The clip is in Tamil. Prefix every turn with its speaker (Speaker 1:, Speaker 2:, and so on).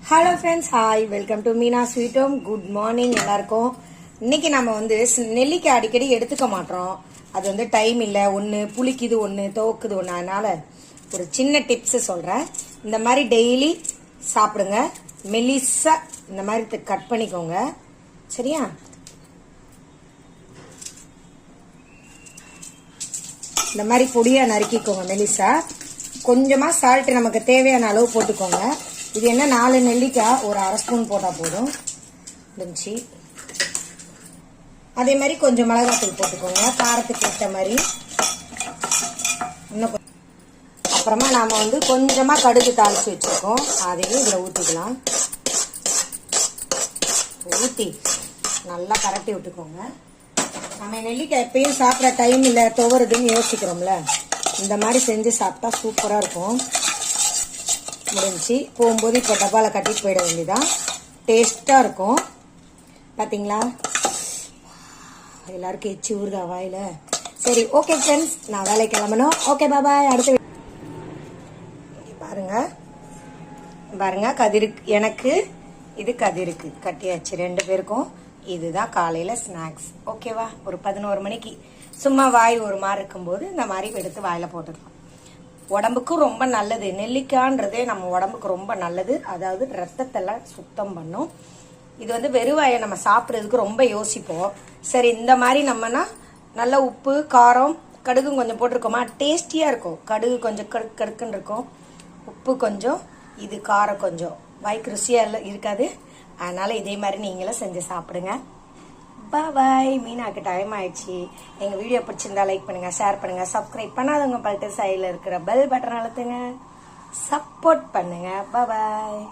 Speaker 1: Hello friends, hi, welcome to Meena sweet home. Good morning எல்லாருக்கும். இன்னைக்கு நம்ம நெல்லிக்காய் அடிக்கடி எடுத்துக்க மாட்டோம். அது டைம் இல்லை, ஒன்று புளிக்குது, ஒன்று துவக்குது, ஒன்று. அதனால ஒரு சின்ன டிப்ஸ் சொல்கிறேன். இந்த மாதிரி டெய்லி சாப்பிடுங்க. மெலிசா இந்த மாதிரி கட் பண்ணிக்கோங்க, சரியா? இந்த மாதிரி பொடியாக நறுக்கிக்கோங்க மெலிசா. கொஞ்சமாக சால்ட் நமக்கு தேவையான அளவு போட்டுக்கோங்க. இது என்ன, 4 நெல்லிக்காய், ஒரு அரை ஸ்பூன் போட்டால் போதும். இருந்துச்சு. அதே மாதிரி கொஞ்சம் மிளகாத்தூள் போட்டுக்கோங்க, காரத்துக்கு ஏற்ற மாதிரி. இன்னும் அப்புறமா நாம் கொஞ்சமாக கடுகு தாளித்து வச்சுருக்கோம், அதையும் இதில் ஊற்றிக்கலாம். ஊற்றி நல்லா கரட்டி விட்டுக்கோங்க. நம்ம நெல்லிக்காய் எப்பயும் சாப்பிட்ற டைம் இல்லை, துவருதுன்னு யோசிக்கிறோம்ல, இந்த மாதிரி செஞ்சு சாப்பிட்டா சூப்பராக இருக்கும். முடிஞ்சு போகும்போது இப்போ டப்பாவில் கட்டிட்டு போயிட வேண்டியதான். டேஸ்ட்டாக இருக்கும். பார்த்தீங்களா, எல்லாருக்கும் எச்சி ஊறுதா வாயில். சரி, ஓகே ஃப்ரெண்ட்ஸ், நான் வேலைக்கு கிளம்பணும். ஓகே, பாய். அடுத்த பாருங்க கதிருக்கு, எனக்கு இது கதிருக்கு கட்டியாச்சு 2 பேருக்கும். இதுதான் காலையில் ஸ்நாக்ஸ். ஓகேவா? ஒரு 11 மணிக்கு சும்மா வாய் ஒரு மாதிரி இருக்கும்போது இந்த மாதிரி எடுத்து வாயில் போட்டுக்கலாம். உடம்புக்கும் ரொம்ப நல்லது. நெல்லிக்காய்ன்றதே நம்ம உடம்புக்கு ரொம்ப நல்லது. அதாவது ரத்தத்தெல்லாம் சுத்தம் பண்ணும். இது வெறுவாயை நம்ம சாப்பிட்றதுக்கு ரொம்ப யோசிப்போம். சரி, இந்த மாதிரி நம்மனா நல்ல உப்பு, காரம், கடுகு கொஞ்சம் போட்டிருக்கோமா, டேஸ்டியாக இருக்கும். கடுகு கொஞ்சம் கடுக்குன்னு இருக்கும், உப்பு கொஞ்சம், இது காரம் கொஞ்சம், வாய்க்கு ருசியாக இருக்காது. அதனால இதே மாதிரி நீங்களும் செஞ்சு சாப்பிடுங்க. பாய். மீனாக்கு டைம் ஆயிடுச்சு. எங்கள் வீடியோ பிடிச்சிருந்தா லைக் பண்ணுங்க, ஷேர் பண்ணுங்க, சப்ஸ்கிரைப் பண்ணாதவங்க பல்ட்டு சைடில் இருக்கிற பெல் பட்டன் அழுத்துங்க, சப்போர்ட் பண்ணுங்க. பாய்.